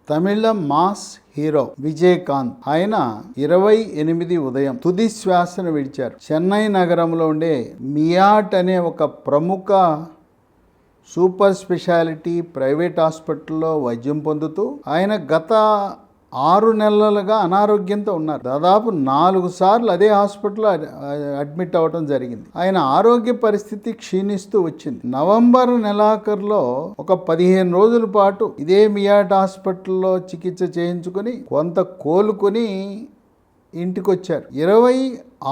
తమిళ mass hero Vijayakanth ఆయన 28 ఉదయం తుది శ్వాసను విడిచారు. చెన్నై నగరంలో ఉండే మియాట్ అనే ఒక ప్రముఖ సూపర్ స్పెషాలిటీ ప్రైవేట్ హాస్పిటల్లో వైద్యం పొందుతూ ఆయన గత 6 నెలలుగా అనారోగ్యంతో ఉన్నారు. దాదాపు 4 సార్లు అదే హాస్పిటల్లో అడ్మిట్ అవ్వడం జరిగింది. ఆయన ఆరోగ్య పరిస్థితి క్షీణిస్తూ వచ్చింది. నవంబర్ నెలాఖరులో ఒక 15 రోజుల పాటు ఇదే మియాట్ హాస్పిటల్లో చికిత్స చేయించుకుని కొంత కోలుకుని ఇంటికి వచ్చారు. 26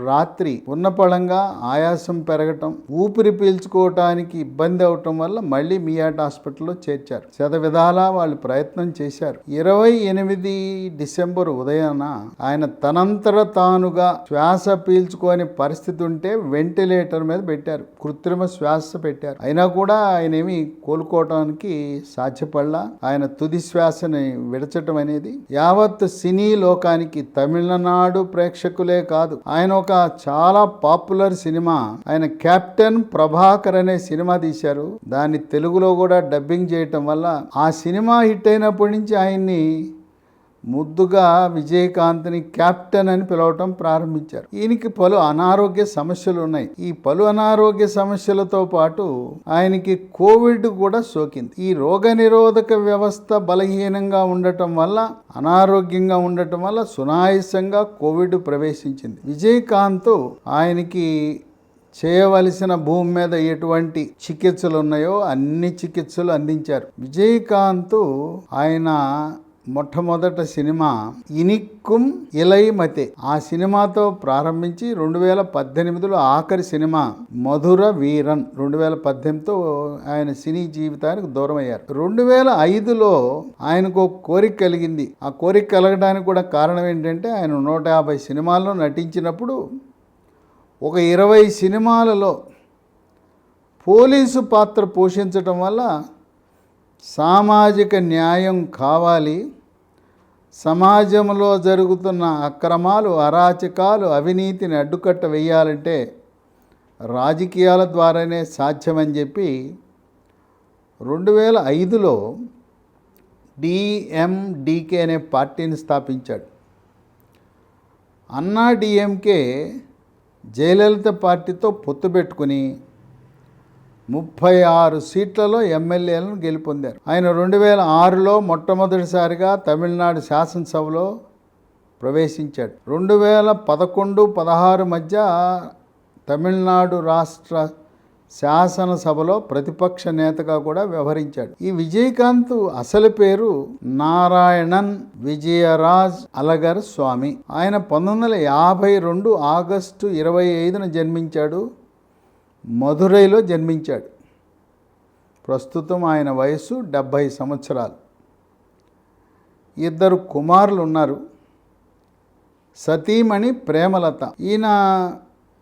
రాత్రి ఉన్నపళంగా ఆయాసం పెరగటం, ఊపిరి పీల్చుకోవటానికి ఇబ్బంది అవటం వల్ల మళ్ళీ మియాట్ హాస్పిటల్లో చేర్చారు. శతవిధాలా వాళ్ళు ప్రయత్నం చేశారు. 28 డిసెంబర్ ఉదయాన ఆయన తనంతట తానుగా శ్వాస పీల్చుకోని పరిస్థితి ఉంటే వెంటిలేటర్ మీద పెట్టారు, కృత్రిమ శ్వాస పెట్టారు. అయినా కూడా ఆయన ఏమి కోలుకోవటానికి సాధ్యపడలా. ఆయన తుది శ్వాసని విడచటం అనేది యావత్ సినీ లోకానికి, తమిళనాడు ప్రేక్షకులే కాదు, ఆయన ఒక చాలా పాపులర్ సినిమా, ఆయన కెప్టెన్ ప్రభాకర్ అనే సినిమా తీశారు. దాన్ని తెలుగులో కూడా డబ్బింగ్ చేయటం వల్ల ఆ సినిమా హిట్ అయినప్పటి నుంచి ఆయన్ని ముద్దుగా విజయకాంత్ని కెప్టెన్ అని పిలవటం ప్రారంభించారు. ఈయనకి పలు అనారోగ్య సమస్యలు ఉన్నాయి. ఈ పలు అనారోగ్య సమస్యలతో పాటు ఆయనకి కోవిడ్ కూడా సోకింది. ఈ రోగ నిరోధక వ్యవస్థ బలహీనంగా ఉండటం వల్ల, అనారోగ్యంగా ఉండటం వల్ల సునాయాసంగా కోవిడ్ ప్రవేశించింది. విజయకాంత్ ఆయనకి చేయవలసిన భూమి మీద ఎటువంటి చికిత్సలు ఉన్నాయో అన్ని చికిత్సలు అందించారు. విజయకాంత్ ఆయన మొట్టమొదట సినిమా ఇనిక్కుం ఇలైమతే, ఆ సినిమాతో ప్రారంభించి 2018లో ఆఖరి సినిమా మధుర వీరన్ 2018తో ఆయన సినీ జీవితానికి దూరం అయ్యారు. 2005లో ఆయనకు కోరిక కలిగింది. ఆ కోరిక కలగడానికి కూడా కారణం ఏంటంటే ఆయన 150 సినిమాల్లో నటించినప్పుడు ఒక 20 సినిమాలలో పోలీసు పాత్ర పోషించటం వల్ల సామాజిక న్యాయం కావాలి, సమాజంలో జరుగుతున్న అక్రమాలు, అరాచకాలు, అవినీతిని అడ్డుకట్ట వేయాలంటే రాజకీయాల ద్వారానే సాధ్యమని చెప్పి 2005లో డిఎండికే అనే పార్టీని స్థాపించాడు. అన్నా డిఎంకే జయలలిత పార్టీతో పొత్తు పెట్టుకుని 36 సీట్లలో ఎమ్మెల్యేలను గెలుపొందారు. ఆయన 2006లో మొట్టమొదటిసారిగా తమిళనాడు శాసనసభలో ప్రవేశించాడు. 2011-16 మధ్య తమిళనాడు రాష్ట్ర శాసనసభలో ప్రతిపక్ష నేతగా కూడా వ్యవహరించాడు. ఈ విజయకాంత్ అసలు పేరు నారాయణన్ విజయరాజ్ అలగర్ స్వామి. ఆయన 1952 ఆగస్టు 25న జన్మించాడు. మధురైలో జన్మించాడు. ప్రస్తుతం ఆయన వయసు 70 సంవత్సరాలు. 2 కుమారులు ఉన్నారు. సతీమణి ప్రేమలత. ఈయన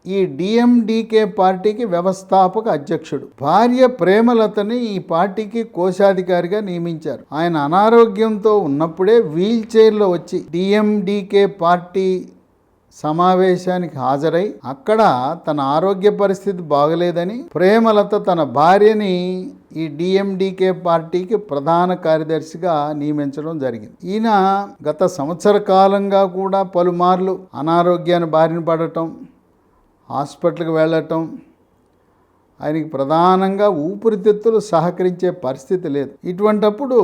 ఈ డిఎండికే పార్టీకి వ్యవస్థాపక అధ్యక్షుడు. భార్య ప్రేమలతని ఈ పార్టీకి కోశాధికారిగా నియమించారు. ఆయన అనారోగ్యంతో ఉన్నప్పుడే వీల్ చైర్లో వచ్చి డిఎండికే పార్టీ సమావేశానికి హాజరై అక్కడ తన ఆరోగ్య పరిస్థితి బాగలేదని ప్రేమలత తన భార్యని ఈ డిఎండికే పార్టీకి ప్రధాన కార్యదర్శిగా నియమించడం జరిగింది. ఈయన గత సంవత్సర కాలంగా కూడా పలుమార్లు అనారోగ్యాన్ని బారిన పడటం, హాస్పిటల్కి వెళ్ళటం, ఆయనకి ప్రధానంగా ఊపిరితిత్తులు సహకరించే పరిస్థితి లేదు. ఇటువంటప్పుడు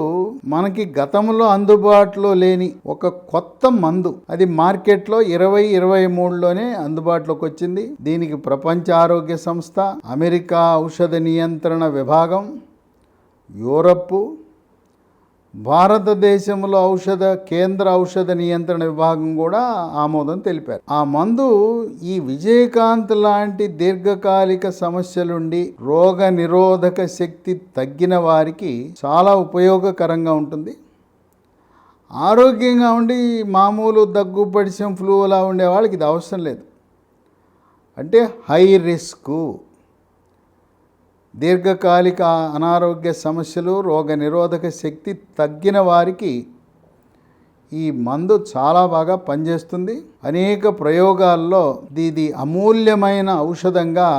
మనకి గతంలో అందుబాటులో లేని ఒక కొత్త మందు, అది మార్కెట్లో 2023లోనే అందుబాటులోకి వచ్చింది. దీనికి ప్రపంచ ఆరోగ్య సంస్థ, అమెరికా ఔషధ నియంత్రణ విభాగం, యూరప్, భారతదేశంలో కేంద్ర ఔషధ నియంత్రణ విభాగం కూడా ఆమోదం తెలిపారు. ఆ మందు ఈ విజయకాంత్ లాంటి దీర్ఘకాలిక సమస్యలుండి రోగ నిరోధక శక్తి తగ్గిన వారికి చాలా ఉపయోగకరంగా ఉంటుంది. ఆరోగ్యంగా ఉండి మామూలు దగ్గు పడిసం ఫ్లూ అలా ఉండే వాళ్ళకి ఇది అవసరం లేదు. అంటే హై రిస్క్, దీర్ఘకాలిక అనారోగ్య సమస్యలు, రోగ నిరోధక శక్తి తగ్గిన వారికి ఈ మందు చాలా బాగా పనిచేస్తుంది. అనేక ప్రయోగాల్లో ఇది అమూల్యమైన ఔషధంగా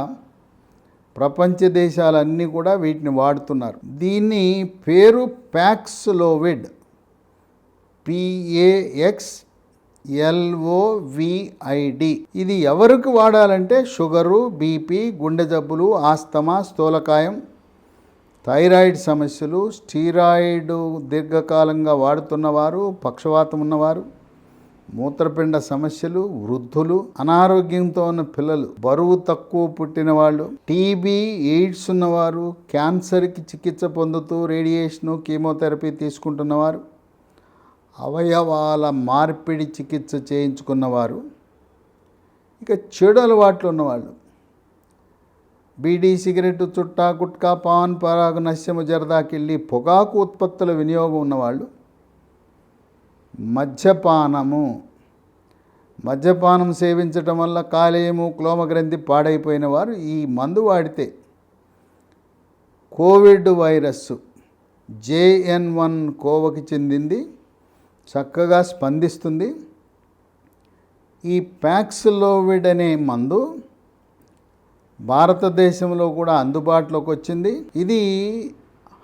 ప్రపంచ దేశాలన్నీ కూడా వీటిని వాడుతున్నారు. దీన్ని పేరు ప్యాక్స్లోవిడ్ PAXLOVID. ఇది ఎవరికి వాడాలంటే షుగరు, బీపీ, గుండె జబ్బులు, ఆస్తమా, స్థూలకాయం, థైరాయిడ్ సమస్యలు, స్టీరాయిడ్ దీర్ఘకాలంగా వాడుతున్నవారు, పక్షవాతం ఉన్నవారు, మూత్రపిండ సమస్యలు, వృద్ధులు, అనారోగ్యంతో ఉన్న పిల్లలు, బరువు తక్కువ పుట్టిన వాళ్ళు, టీబీ, ఎయిడ్స్ ఉన్నవారు, క్యాన్సర్కి చికిత్స పొందుతూ రేడియేషను, కీమోథెరపీ తీసుకుంటున్నవారు, అవయవాల మార్పిడి చికిత్స చేయించుకున్నవారు, ఇక చెడు అలవాట్లు ఉన్నవాళ్ళు, బీడీ, సిగరెట్, చుట్టా, గుట్కా, పాన్ పరాగు, నశ్యము, జరదాకిళ్ళి, పొగాకు ఉత్పత్తుల వినియోగం ఉన్నవాళ్ళు, మద్యపానం సేవించటం వల్ల కాలేయము, క్లోమగ్రంథి పాడైపోయిన వారు ఈ మందు వాడితే కోవిడ్ వైరస్ JN1 కోవకి చెందింది చక్కగా స్పందిస్తుంది. ఈ ప్యాక్స్లోవిడ్ అనే మందు భారతదేశంలో కూడా అందుబాటులోకి వచ్చింది. ఇది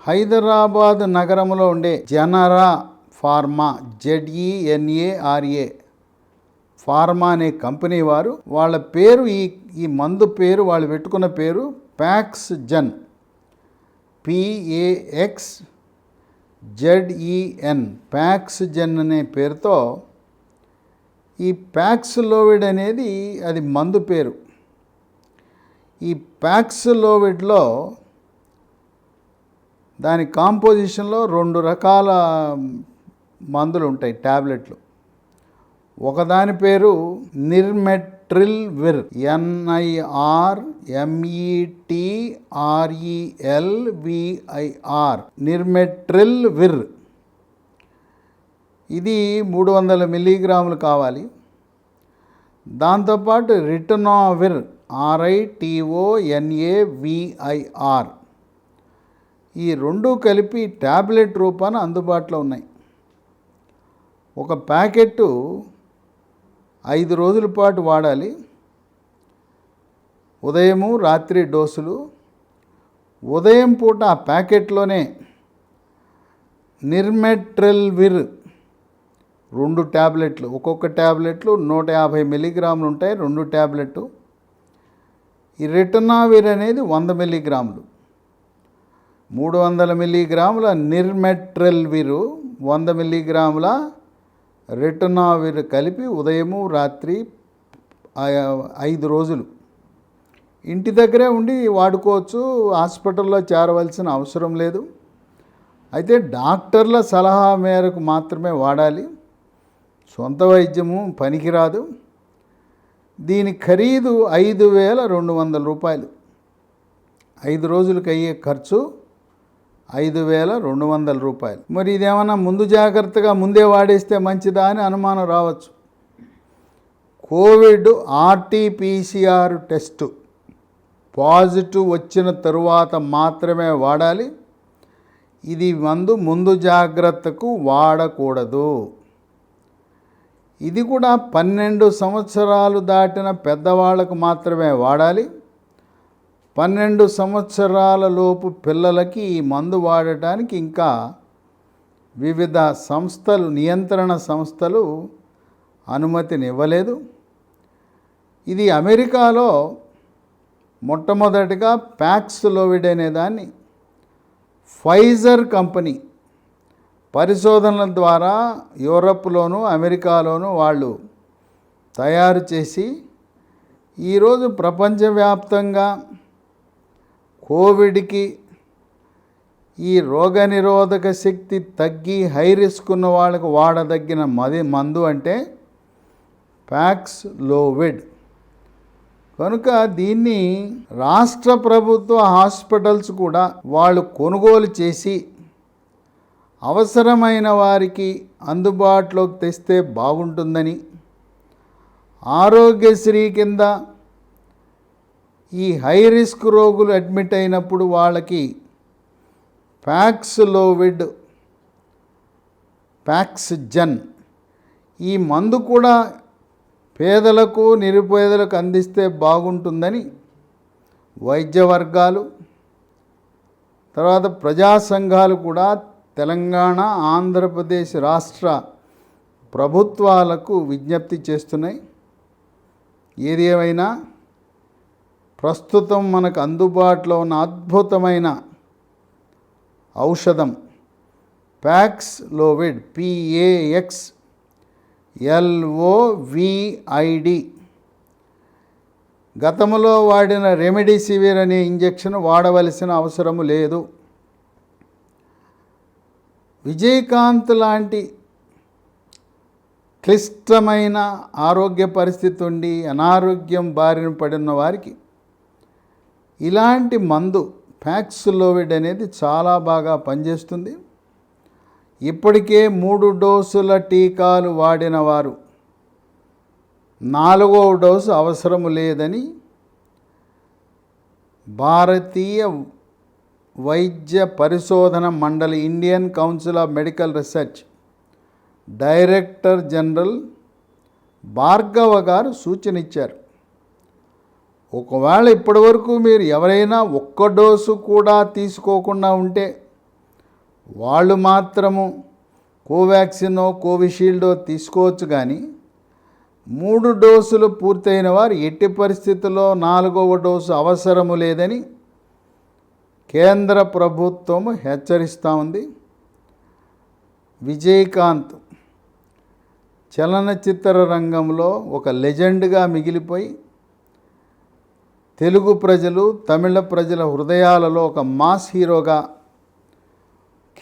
హైదరాబాద్ నగరంలో ఉండే జనరా ఫార్మా, ZENARA ఫార్మా అనే కంపెనీ వారు, వాళ్ళ పేరు ఈ మందు పేరు వాళ్ళు పెట్టుకున్న పేరు ప్యాక్స్జెన్, PAXZEN, ప్యాక్స్జెన్ అనే పేరుతో ఈ ప్యాక్స్లోవిడ్ అనేది అది మందు పేరు. ఈ ప్యాక్స్లోవిడ్లో దాని కాంపోజిషన్లో 2 రకాల మందులు ఉంటాయి, ట్యాబ్లెట్లు. ఒకదాని పేరు నిర్మెట్రిల్విర్, NIRMETRELVIR, నిర్మెట్రిల్విర్. ఇది 300 మిల్లీగ్రాములు కావాలి. దాంతోపాటు రిటనోవిర్, RITONAVIR, ఈ 2 కలిపి ట్యాబ్లెట్ రూపాన అందుబాటులో ఉన్నాయి. ఒక ప్యాకెట్టు 5 రోజుల పాటు వాడాలి. ఉదయము రాత్రి డోసులు. ఉదయం పూట ఆ ప్యాకెట్లోనే నిర్మెట్రిల్విర్ 2 ట్యాబ్లెట్లు, ఒక్కొక్క ట్యాబ్లెట్లు 150 మిల్లీగ్రాములు ఉంటాయి, 2 ట్యాబ్లెట్లు. ఈ రిటనావిర్ అనేది 100 మిల్లీగ్రాములు. 300 మిల్లీగ్రాముల నిర్మెట్రిల్విరు, 100 మిల్లీగ్రాముల రిటనావిర్ కలిపి ఉదయము రాత్రి 5 రోజులు ఇంటి దగ్గరే ఉండి వాడుకోవచ్చు. హాస్పిటల్లో చేరవలసిన అవసరం లేదు. అయితే డాక్టర్ల సలహా మేరకు మాత్రమే వాడాలి. సొంత వైద్యము పనికిరాదు. దీని ఖరీదు 5,200 రూపాయలు. 5 రోజులకు అయ్యే ఖర్చు 5,200 రూపాయలు. మరి ఇదేమన్నా ముందు జాగ్రత్తగా ముందే వాడేస్తే మంచిదా అని అనుమానం రావచ్చు. కోవిడ్ RT-PCR టెస్టు పాజిటివ్ వచ్చిన తరువాత మాత్రమే వాడాలి. ఇది మందు ముందు జాగ్రత్తకు వాడకూడదు. ఇది కూడా 12 సంవత్సరాలు దాటిన పెద్దవాళ్లకు మాత్రమే వాడాలి. 12 సంవత్సరాల లోపు పిల్లలకి ఈ మందు వాడటానికి ఇంకా వివిధ సంస్థలు, నియంత్రణ సంస్థలు అనుమతినివ్వలేదు. ఇది అమెరికాలో మొట్టమొదటిగా ప్యాక్స్లోవిడ్ అనే దాన్ని ఫైజర్ కంపెనీ పరిశోధనల ద్వారా యూరప్లోను అమెరికాలోను వాళ్ళు తయారు చేసి ఈరోజు ప్రపంచవ్యాప్తంగా కోవిడ్కి ఈ రోగనిరోధక శక్తి తగ్గి హై రిస్క్ ఉన్న వాళ్ళకు వాడదగిన మందు అంటే ప్యాక్స్లోవిడ్. కనుక దీన్ని రాష్ట్ర ప్రభుత్వ హాస్పిటల్స్ కూడా వాళ్ళు కొనుగోలు చేసి అవసరమైన వారికి అందుబాటులోకి తెస్తే బాగుంటుందని, ఆరోగ్యశ్రీ కింద ఈ హై రిస్క్ రోగులు అడ్మిట్ అయినప్పుడు వాళ్ళకి ప్యాక్స్లోవిడ్, ప్యాక్స్జెన్ ఈ మందు కూడా పేదలకు నిరుపేదలకు అందిస్తే బాగుంటుందని వైద్య వర్గాలు, తర్వాత ప్రజా సంఘాలు కూడా తెలంగాణ, ఆంధ్రప్రదేశ్ రాష్ట్ర ప్రభుత్వాలకు విజ్ఞప్తి చేస్తున్నాయి. ఏది ఏమైనా ప్రస్తుతం మనకు అందుబాటులో ఉన్న అద్భుతమైన ఔషధం ప్యాక్స్లోవిడ్, PAXLOVID. గతంలో వాడిన రెమెడీసివిర్ అనే ఇంజెక్షన్ వాడవలసిన అవసరము లేదు. విజయకాంత్ లాంటి క్లిష్టమైన ఆరోగ్య పరిస్థితి ఉండి అనారోగ్యం బారిన పడిన వారికి ఇలాంటి మందు ప్యాక్స్లోవిడ్ అనేది చాలా బాగా పనిచేస్తుంది. ఇప్పటికే 3 డోసుల టీకాలు వాడిన వారు 4వ డోసు అవసరం లేదని భారతీయ వైద్య పరిశోధన మండలి, Indian council of medical research director general Bhargava గారు సూచన ఇచ్చారు. ఒకవేళ ఇప్పటివరకు మీరు ఎవరైనా ఒక్క డోసు కూడా తీసుకోకుండా ఉంటే వాళ్ళు మాత్రము కోవాక్సినో కోవిషీల్డో తీసుకోవచ్చు, కానీ 3 డోసులు పూర్తయిన వారు ఎట్టి పరిస్థితుల్లో 4వ డోసు అవసరము లేదని కేంద్ర ప్రభుత్వం హెచ్చరిస్తూ ఉంది. విజయకాంత్ చలనచిత్ర రంగంలో ఒక లెజెండ్గా మిగిలిపోయి తెలుగు ప్రజలు, తమిళ ప్రజల హృదయాలలో ఒక మాస్ హీరోగా,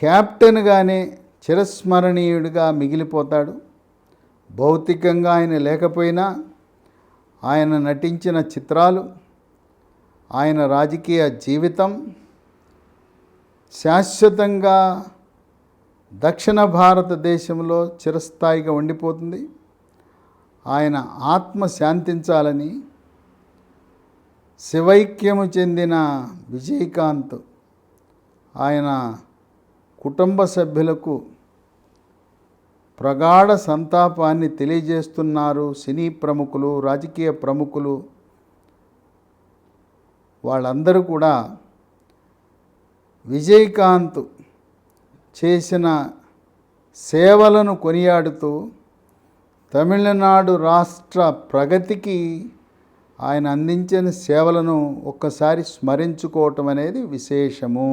క్యాప్టెన్గానే చిరస్మరణీయుడిగా మిగిలిపోతాడు. భౌతికంగా ఆయన లేకపోయినా ఆయన నటించిన చిత్రాలు, ఆయన రాజకీయ జీవితం శాశ్వతంగా దక్షిణ భారతదేశంలో చిరస్థాయిగా ఉండిపోతుంది. ఆయన ఆత్మ శాంతించాలని శివైక్యము చెందిన విజయకాంత్ ఆయన కుటుంబ సభ్యులకు ప్రగాఢ సంతాపాన్ని తెలియజేస్తున్నారు. సినీ ప్రముఖులు, రాజకీయ ప్రముఖులు వాళ్ళందరూ కూడా విజయకాంత్ చేసిన సేవలను కొనియాడుతూ తమిళనాడు రాష్ట్ర ప్రగతికి ఆయన అందించిన సేవలను ఒక్కసారి స్మరించుకోవటం అనేది విశేషము.